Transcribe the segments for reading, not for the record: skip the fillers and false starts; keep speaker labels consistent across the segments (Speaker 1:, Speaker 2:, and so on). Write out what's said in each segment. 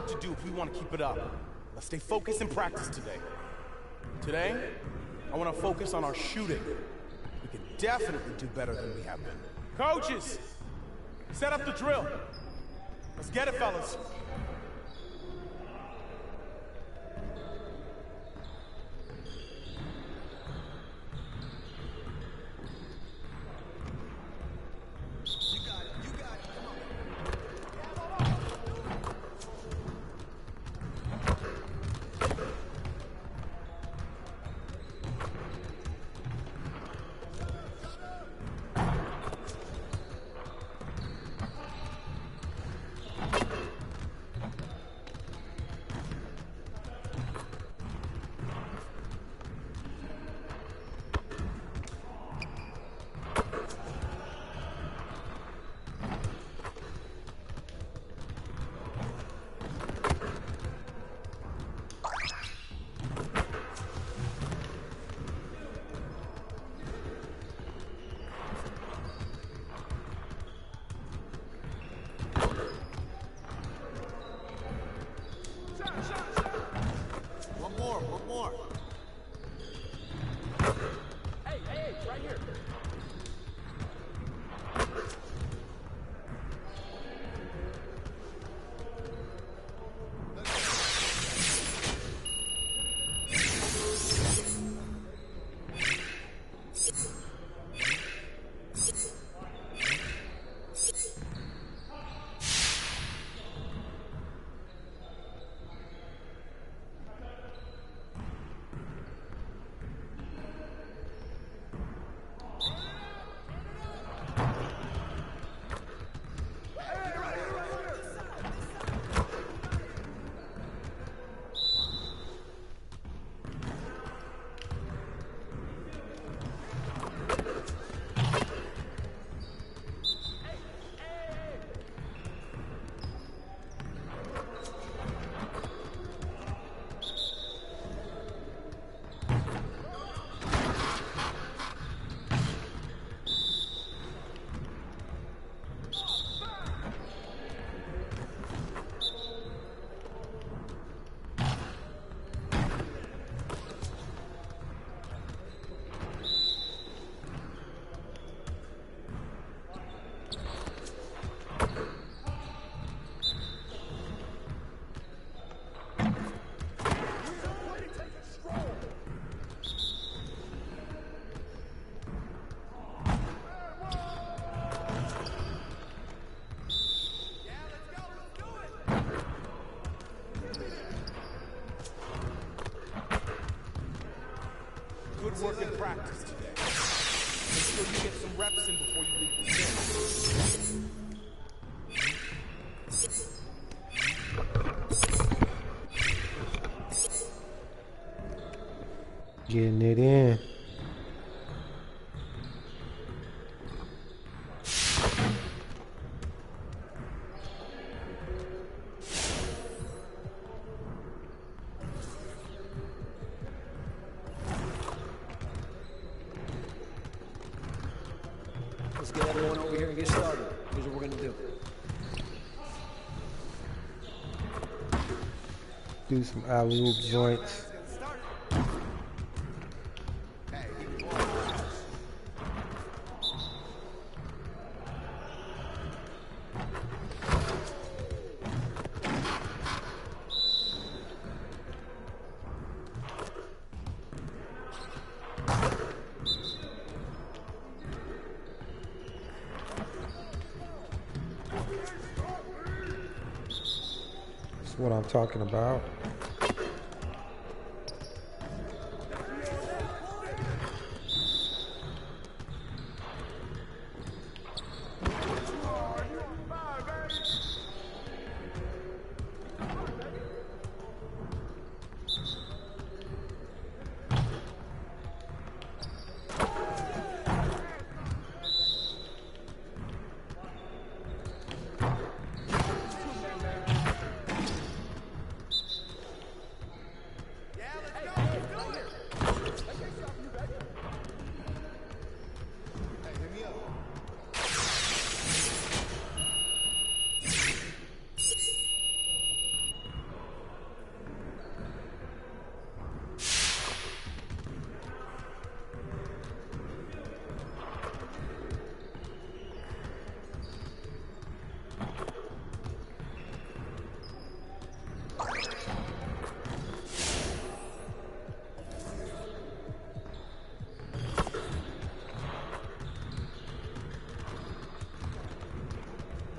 Speaker 1: work to do if we want to keep it up. Let's stay focused and practice today. Today, I want to focus on our shooting. We can definitely do better than we have been. Coaches, set up the drill. Let's get it, fellas.
Speaker 2: One more.
Speaker 1: Hey, right here. Good work in practice today. Make sure you get some reps in before you leave the gym.
Speaker 3: Getting it in.
Speaker 2: Let's get everyone over here and get started. Here's what we're gonna do.
Speaker 3: Do some alley-oop joints. That's what I'm talking about.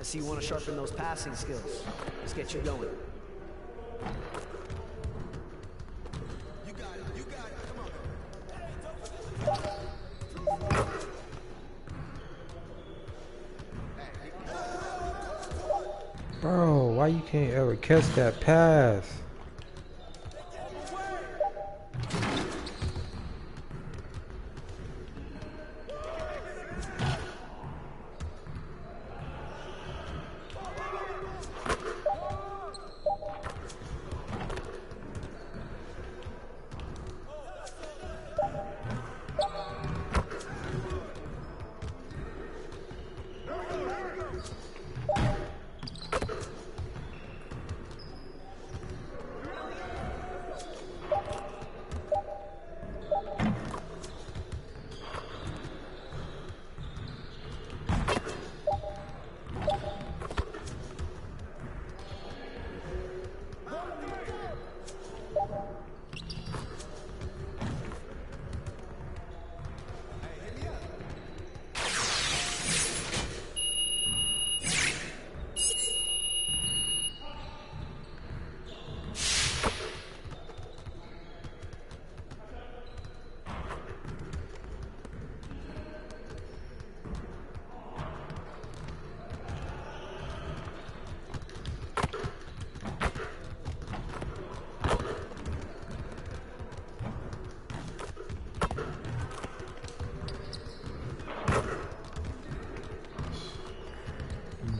Speaker 2: see you want to sharpen those passing skills. Let's get you going.
Speaker 4: You got it. You got it. Come on.
Speaker 3: Bro, why you can't ever catch that pass?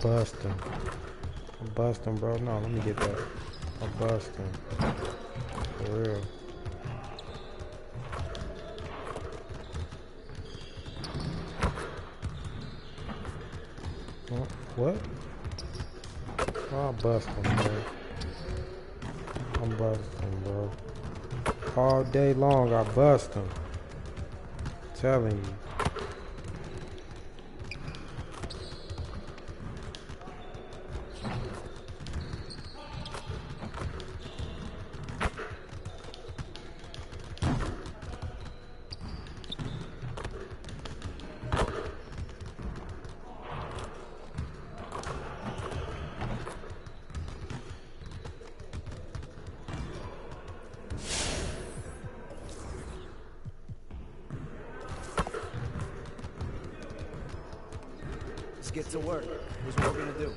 Speaker 3: Bustin'. I'm bustin', bro. No, let me get that. I'm bustin'. For real. What? Oh, I'm bustin', bro. I'm bustin', bro. All day long, I bustin'. Telling you.
Speaker 2: Let's get to work. Here's what we're gonna do.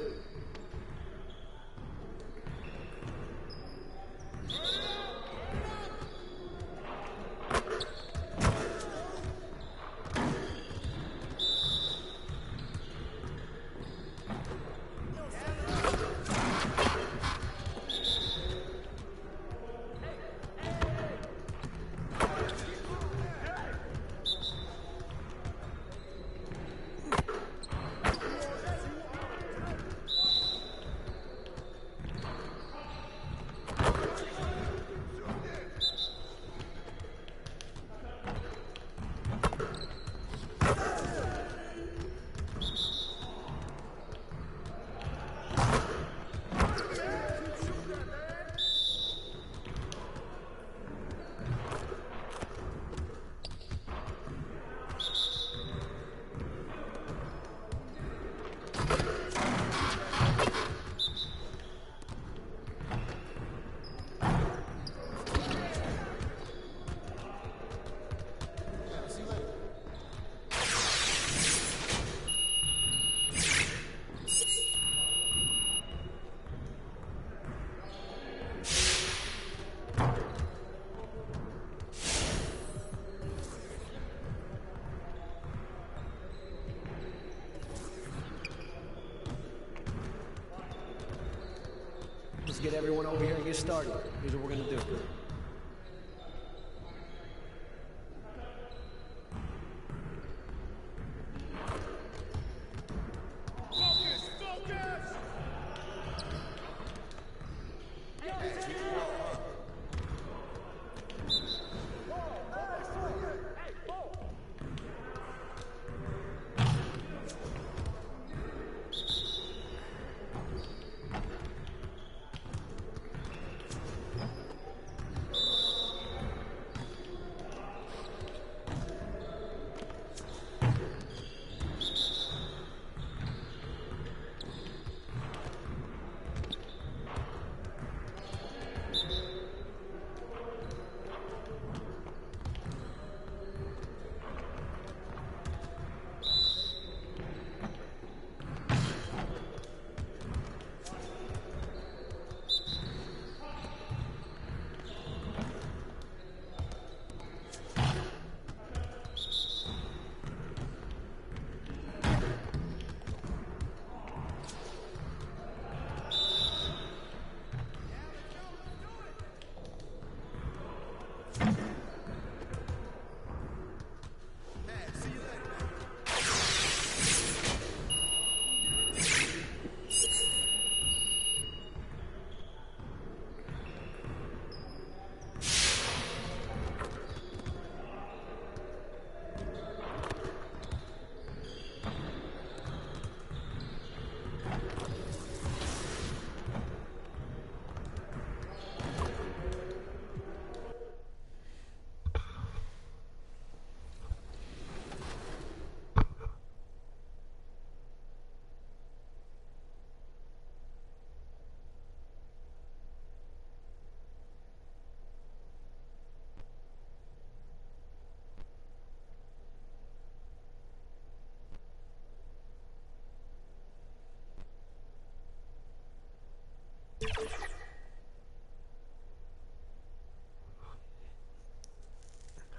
Speaker 2: Let's get everyone over here and get started. Here's what we're gonna do.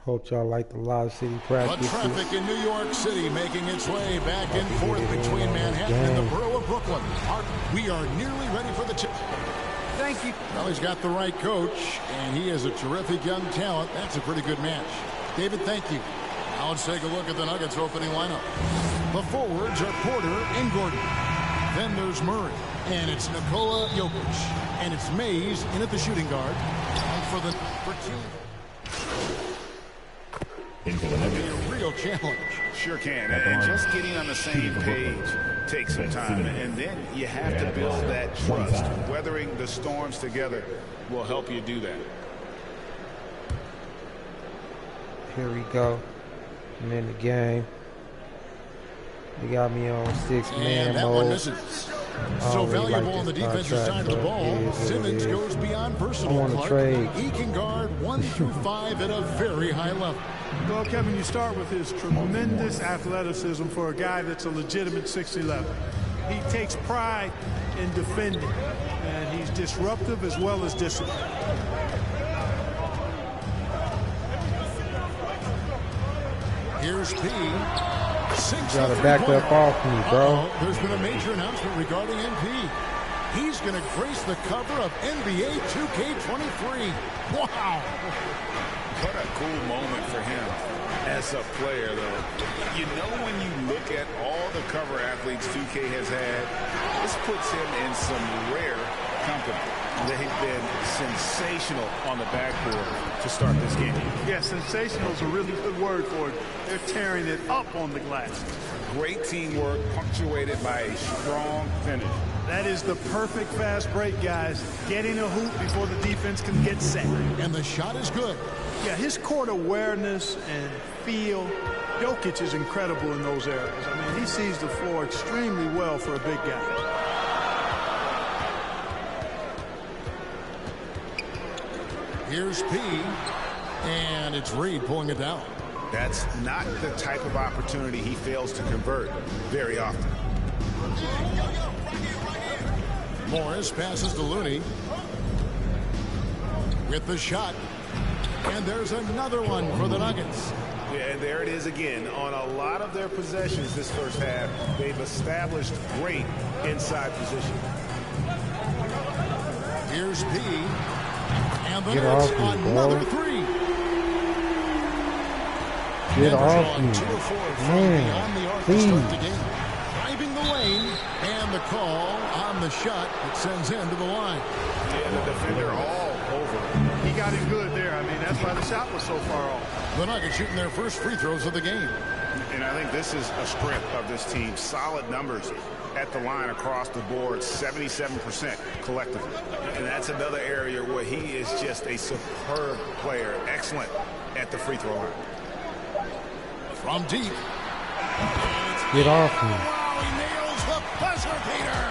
Speaker 3: Hope y'all like the Lobb City
Speaker 5: The
Speaker 3: practices.
Speaker 5: traffic in New York City making its way back and forth between Manhattan and the borough of Brooklyn. We are nearly ready for the tip.
Speaker 2: Thank you.
Speaker 5: Well, he's got the right coach, and he is a terrific young talent. That's a pretty good match. David, thank you. Now let's take a look at the Nuggets opening lineup. The forwards are Porter and Gordon. Then there's Murray, and it's Nikola Jokic. And it's Mays in at the shooting guard. And for team. It'll be a real challenge.
Speaker 6: Sure can. And just getting on the same page takes some time. And then you have to build that trust. Weathering the storms together will help you do that.
Speaker 3: Here we go. I'm in the game. They got me on 6-man mode.
Speaker 5: So valuable on the defensive side of the ball. Simmons goes beyond personal.
Speaker 3: Trade.
Speaker 5: He can guard 1 through 5 at a very high level.
Speaker 7: Well, Kevin, you start with his tremendous athleticism for a guy that's a legitimate 6'11". He takes pride in defending, and he's disruptive as well as disciplined.
Speaker 5: Here's P.
Speaker 3: You gotta back up off me, bro.
Speaker 5: There's been a major announcement regarding MP. He's going to grace the cover of NBA 2K23. Wow.
Speaker 6: What a cool moment for him as a player, though. You know, when you look at all the cover athletes 2K has had, this puts him in some rare company. They've been sensational on the backboard to start this game.
Speaker 7: Yeah, sensational is a really good word for it. They're tearing it up on the glass.
Speaker 6: Great teamwork punctuated by a strong finish.
Speaker 7: That is the perfect fast break, guys. Getting a hoop before the defense can get set.
Speaker 5: And the shot is good.
Speaker 7: Yeah, his court awareness and feel. Jokic is incredible in those areas. I mean, he sees the floor extremely well for a big guy.
Speaker 5: Here's P. And it's Reed pulling it down.
Speaker 6: That's not the type of opportunity he fails to convert very often.
Speaker 5: Morris passes to Looney. With the shot. And there's another one for the Nuggets.
Speaker 6: Yeah, and there it is again. On a lot of their possessions this first half, they've established great inside position.
Speaker 5: Here's P. And the Nuggets another three.
Speaker 3: Get off me. Man, please.
Speaker 5: Driving the lane. And the call on the shot that sends him to the line.
Speaker 6: And the defender all over.
Speaker 7: He got it good there. I mean, that's why the shot was so far off.
Speaker 5: The Nuggets shooting their first free throws of the game.
Speaker 6: And I think this is a strength of this team. Solid numbers at the line across the board, 77% collectively. And that's another area where he is just a superb player. Excellent at the free throw line.
Speaker 5: From deep.
Speaker 3: Get off me.
Speaker 5: Wow, he nails the buzzer beater.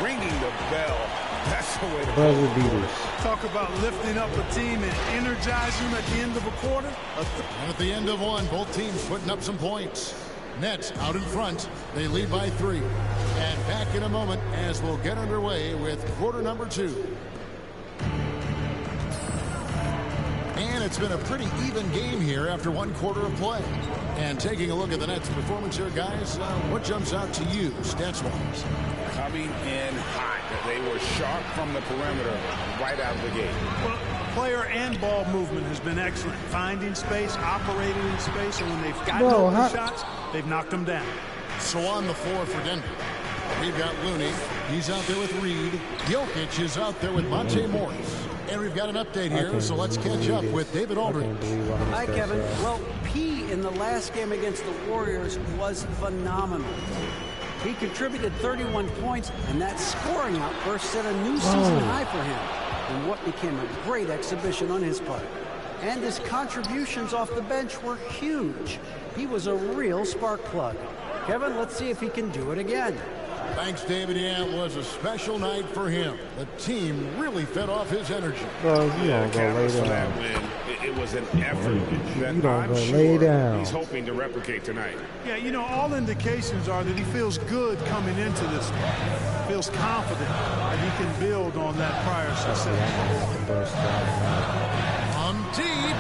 Speaker 6: Ringing the bell. That's the way to
Speaker 3: buzzer beaters.
Speaker 7: Talk about lifting up a team and energizing them at the end of a quarter.
Speaker 5: And at the end of one, both teams putting up some points. Nets out in front. They lead by 3. And back in a moment as we'll get underway with quarter number 2. And it's been a pretty even game here after 1 quarter of play. And taking a look at the Nets' performance here, guys, what jumps out to you stats-wise?
Speaker 6: Coming in hot. They were sharp from the perimeter right out of the gate.
Speaker 7: Well, player and ball movement has been excellent. Finding space, operating in space, and when they've gotten open shots, they've knocked them down.
Speaker 5: So on the floor for Denver, we've got Looney. He's out there with Reed. Jokic is out there with Monte Morris. And we've got an update here, so let's catch up with David Aldridge.
Speaker 2: Hi, Kevin. Well, P in the last game against the Warriors was phenomenal. He contributed 31 points, and that scoring outburst set a new season high for him in what became a great exhibition on his part. And his contributions off the bench were huge. He was a real spark plug. Kevin, let's see if he can do it again.
Speaker 5: Thanks, David. Yeah, it was a special night for him. The team really fed off his energy.
Speaker 3: Bro, you don't go lay down.
Speaker 6: That win, it was an effort that
Speaker 3: you don't
Speaker 6: I'm
Speaker 3: go
Speaker 6: sure
Speaker 3: lay down.
Speaker 6: he's hoping to replicate tonight.
Speaker 7: Yeah, you know, all indications are that he feels good coming into this one. Feels confident that he can build on that prior success.
Speaker 5: From deep.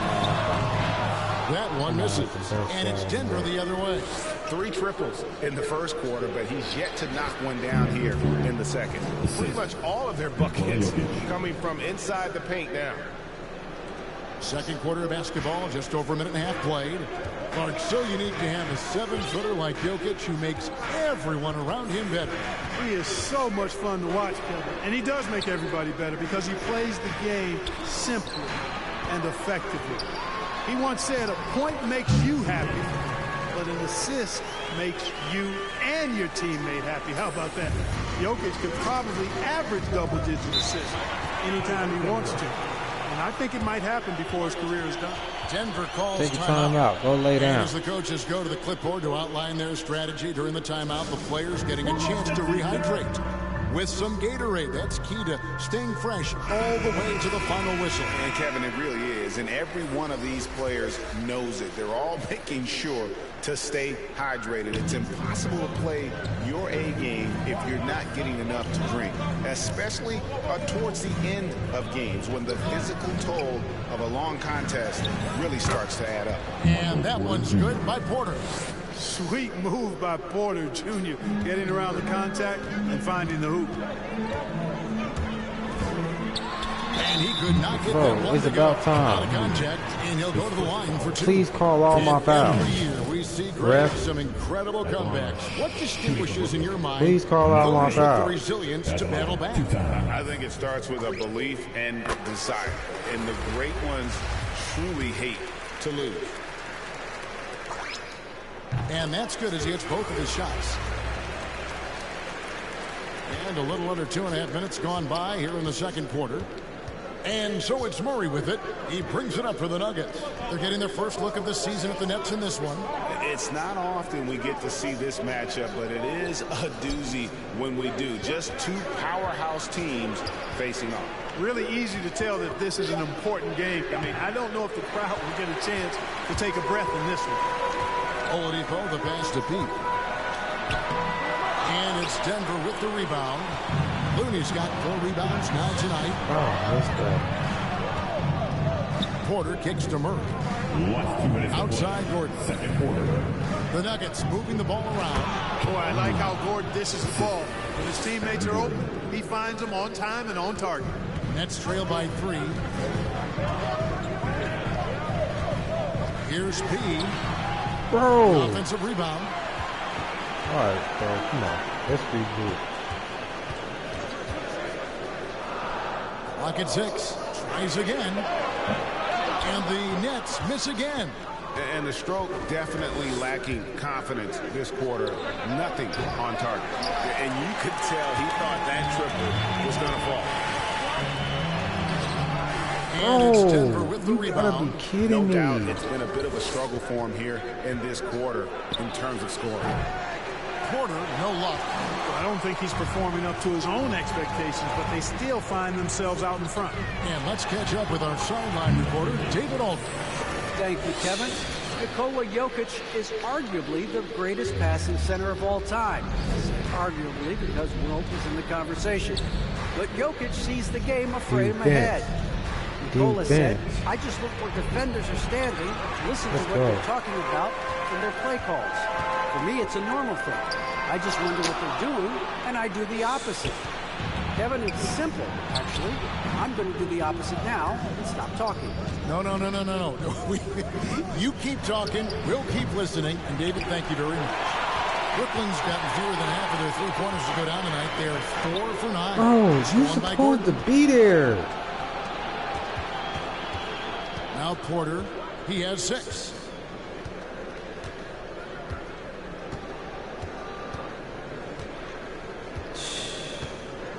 Speaker 5: That one misses. And it's Denver the other way.
Speaker 6: 3 triples in the first quarter, but he's yet to knock one down here in the second.
Speaker 1: Pretty much all of their buckets coming from inside the paint now.
Speaker 5: Second quarter of basketball, just over a minute and a half played. Clark, so unique to have a 7-footer like Jokic who makes everyone around him better.
Speaker 7: He is so much fun to watch, Kevin. And he does make everybody better because he plays the game simply and effectively. He once said, a point makes you happy, but an assist makes you and your teammate happy. How about that? Jokic could probably average double-digit assists anytime he wants to. And I think it might happen before his career is done.
Speaker 5: Denver calls
Speaker 3: Take your time out. Go lay down.
Speaker 5: As the coaches go to the clipboard to outline their strategy during the timeout, the players getting a chance to rehydrate with some Gatorade. That's key to staying fresh all the way to the final whistle.
Speaker 6: And Kevin, it really is. And every one of these players knows it. They're all making sure to stay hydrated. It's impossible to play your A game if you're not getting enough to drink, especially towards the end of games when the physical toll of a long contest really starts to add up.
Speaker 5: And that one's good by Porter.
Speaker 7: Sweet move by Porter Jr. getting around the contact and finding the hoop.
Speaker 5: And he could not get that one.
Speaker 3: It's about time.
Speaker 5: Out of contact, and he'll go to the line for 2.
Speaker 3: Please call all my fouls.
Speaker 5: Every year we see some incredible comebacks. What distinguishes in your mind?
Speaker 3: Please call out my
Speaker 5: those with
Speaker 3: fouls.
Speaker 5: the resilience to battle back?
Speaker 6: I think it starts with a belief and desire. And the great ones truly hate to lose.
Speaker 5: And that's good as he hits both of his shots. And a little under 2.5 minutes gone by here in the second quarter. And so it's Murray with it. He brings it up for the Nuggets. They're getting their first look of the season at the Nets in this one.
Speaker 6: It's not often we get to see this matchup, but it is a doozy when we do. Just 2 powerhouse teams facing off.
Speaker 7: Really easy to tell that this is an important game. I mean, I don't know if the crowd will get a chance to take a breath in this one.
Speaker 5: Oladipo, the pass to Pete. And it's Denver with the rebound. Looney's got 4 rebounds now tonight.
Speaker 3: Oh, that's good.
Speaker 5: Porter kicks to Murray. Outside Gordon. The Nuggets moving the ball around.
Speaker 7: Boy, I like how Gordon dishes the ball. When his teammates are open, he finds them on time and on target.
Speaker 5: Nets trail by 3. Here's P.
Speaker 3: Bro.
Speaker 5: Offensive rebound.
Speaker 3: All right, bro. Come on. Let's be good.
Speaker 5: Clock at 6. Tries again. And the Nets miss again.
Speaker 6: And the stroke definitely lacking confidence this quarter. Nothing on target. And you could tell he thought that triple was going to fall.
Speaker 5: And it's Denver with the
Speaker 3: You gotta
Speaker 5: rebound.
Speaker 3: be kidding
Speaker 6: No
Speaker 3: me.
Speaker 6: doubt it's been a bit of a struggle for him here in this quarter in terms of scoring.
Speaker 5: Porter, no luck.
Speaker 7: I don't think he's performing up to his own expectations, but they still find themselves out in front.
Speaker 5: And let's catch up with our sideline reporter, David Aldridge.
Speaker 2: Thank you, Kevin. Nikola Jokic is arguably the greatest passing center of all time. Arguably because Wilt was in the conversation. But Jokic sees the game afraid him ahead. Nikola said, I just look where defenders are standing, listen to what they're talking about in their play calls. For me, it's a normal thing. I just wonder what they're doing, and I do the opposite. Kevin, it's simple, actually. I'm going to do the opposite now and stop talking.
Speaker 5: No. You keep talking, we'll keep listening. And David, thank you very much. Brooklyn's gotten fewer than half of their 3-pointers to go down tonight. They're 4 for 9.
Speaker 3: Oh, you're supposed to be there.
Speaker 5: Now Porter, he has 6.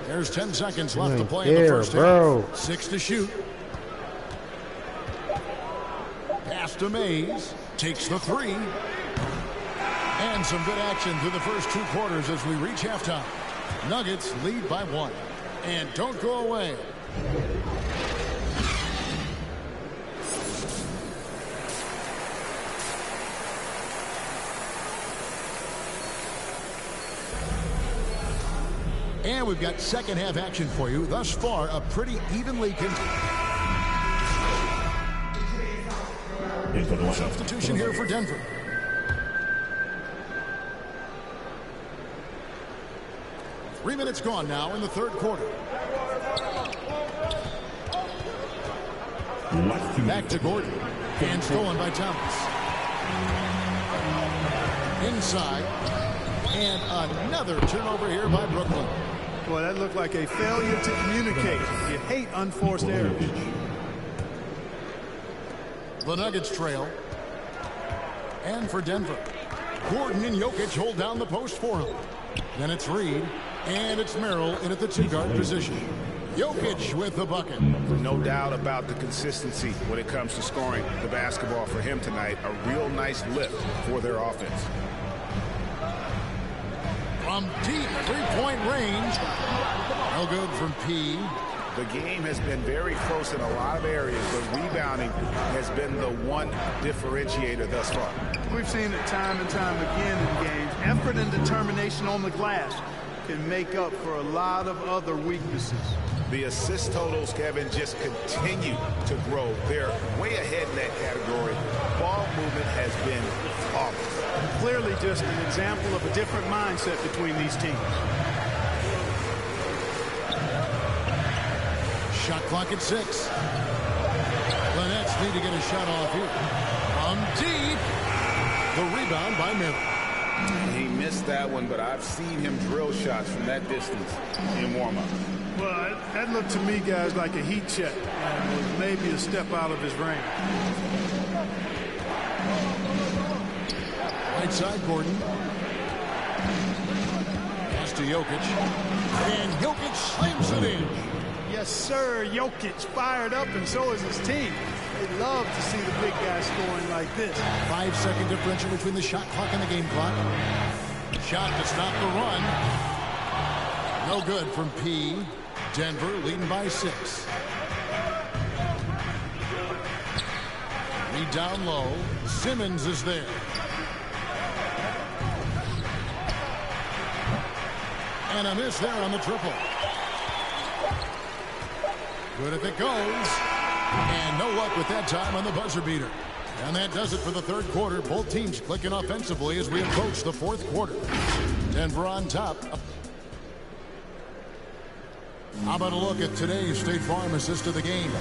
Speaker 5: There's 10 seconds left to play in the first half. 6 to shoot. Pass to Mays. Takes the 3. And some good action through the first 2 quarters as we reach halftime. Nuggets lead by 1. And don't go away. And we've got second half action for you. Thus far, a pretty evenly Substitution here for Denver. Three minutes gone now in the third quarter. Back to Gordon. And stolen by Thomas. Inside. And another turnover here by Brooklyn.
Speaker 7: Boy, that looked like a failure to communicate. You hate unforced errors.
Speaker 5: The Nuggets trail. And for Denver, Gordon and Jokic hold down the post for him. Then it's Reed, and it's Merrill in at the two-guard position. Jokic with the bucket.
Speaker 6: No doubt about the consistency when it comes to scoring the basketball for him tonight. A real nice lift for their offense.
Speaker 5: From deep three-point range. No good from P.
Speaker 6: The game has been very close in a lot of areas, but rebounding has been the one differentiator thus far.
Speaker 7: We've seen it time and time again in games. Effort and determination on the glass can make up for a lot of other weaknesses.
Speaker 6: The assist totals, Kevin, just continue to grow. They're way ahead in that category. Ball movement has been flawless.
Speaker 7: Clearly just an example of a different mindset between these teams.
Speaker 5: Shot clock at 6. The Nets need to get a shot off here. From deep. The rebound by Merrill.
Speaker 6: He missed that one, but I've seen him drill shots from that distance in warm-up.
Speaker 7: Well, that looked to me, guys, like a heat check. And was maybe a step out of his range.
Speaker 5: Right side, Gordon. Pass to Jokic. And Jokic slams it in.
Speaker 7: Yes, sir. Jokic fired up, and so is his team. They love to see the big guy scoring like this.
Speaker 5: 5-second differential between the shot clock and the game clock. Shot to stop the run. No good from P. Denver leading by 6. Reed down low. Simmons is there. And a miss there on the triple. Good if it goes. And no luck with that time on the buzzer beater. And that does it for the third quarter. Both teams clicking offensively as we approach the fourth quarter. Denver on top. How about a look at today's State Farm assist of the game?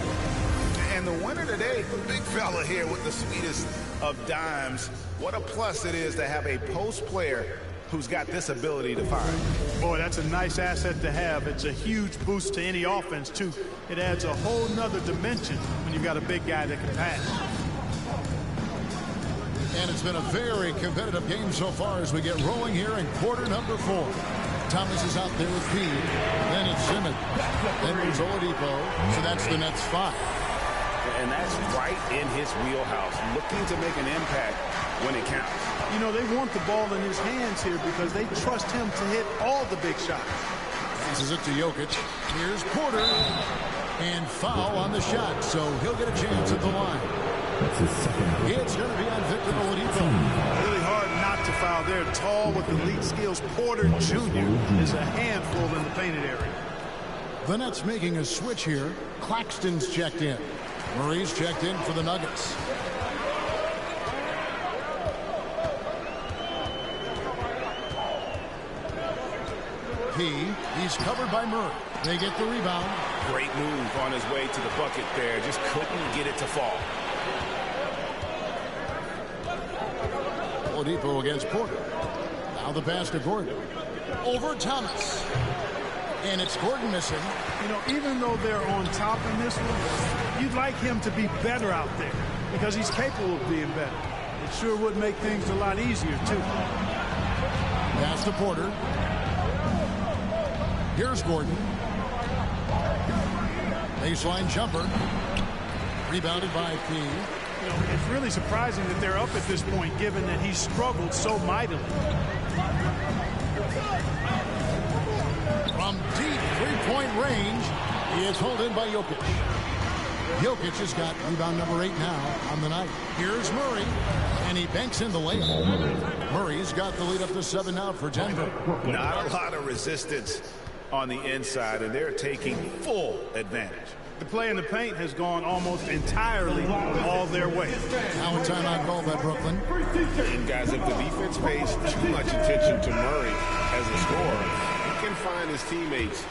Speaker 6: And the winner today, the big fella here with the sweetest of dimes. What a plus it is to have a post player who's got this ability to find.
Speaker 7: Boy, that's a nice asset to have. It's a huge boost to any offense, too. It adds a whole nother dimension when you've got a big guy that can pass.
Speaker 5: And it's been a very competitive game so far as we get rolling here in quarter number 4. Thomas is out there with P. Then it's Simmons. Then it's Oladipo. So that's the Nets 5.
Speaker 6: And that's right in his wheelhouse, looking to make an impact when it counts.
Speaker 7: You know, they want the ball in his hands here because they trust him to hit all the big shots.
Speaker 5: Passes it to Jokic. Here's Porter. And foul on the shot, so he'll get a chance at the line. It's going to be on Victor Oladipo.
Speaker 7: Really hard not to foul there. Tall with elite skills. Porter Jr. is a handful in the painted area.
Speaker 5: The Nets making a switch here. Claxton's checked in. Murray's checked in for the Nuggets. He's covered by Murray. They get the rebound.
Speaker 6: Great move on his way to the bucket there. Just couldn't get it to fall.
Speaker 5: Oladipo against Porter. Now the pass to Gordon. Over Thomas. And it's Gordon missing.
Speaker 7: You know, even though they're on top in this one, you'd like him to be better out there because he's capable of being better. It sure would make things a lot easier, too.
Speaker 5: Pass to Porter. Here's Gordon. Baseline jumper. Rebounded by P.
Speaker 7: You know, it's really surprising that they're up at this point, given that he's struggled so mightily.
Speaker 5: From deep three-point range, he is held in by Jokic. Jokic has got rebound number 8 now on the night. Here's Murray, and he banks in the layup. Murray's got the lead up to 7 now for Denver.
Speaker 6: Not a lot of resistance on the inside, and they're taking full advantage.
Speaker 7: The play in the paint has gone almost entirely all their way.
Speaker 5: Now a timeout called by Brooklyn.
Speaker 6: And guys, if the defense pays too much attention to Murray as a scorer, he can find his teammates.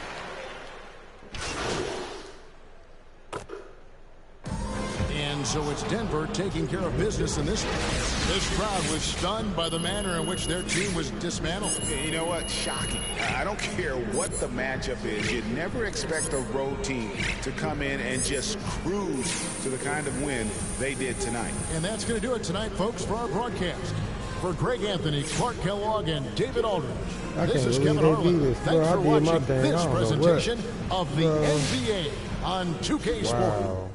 Speaker 5: And so it's Denver taking care of business in this one. This crowd was stunned by the manner in which their team was dismantled.
Speaker 6: You know what? Shocking. I don't care what the matchup is. You'd never expect a road team to come in and just cruise to the kind of win they did tonight.
Speaker 5: And that's going to do it tonight, folks, for our broadcast. For Greg Anthony, Clark Kellogg, and David Aldridge, this is Kevin Harlan. Thanks for watching this presentation of the NBA on 2K Sports.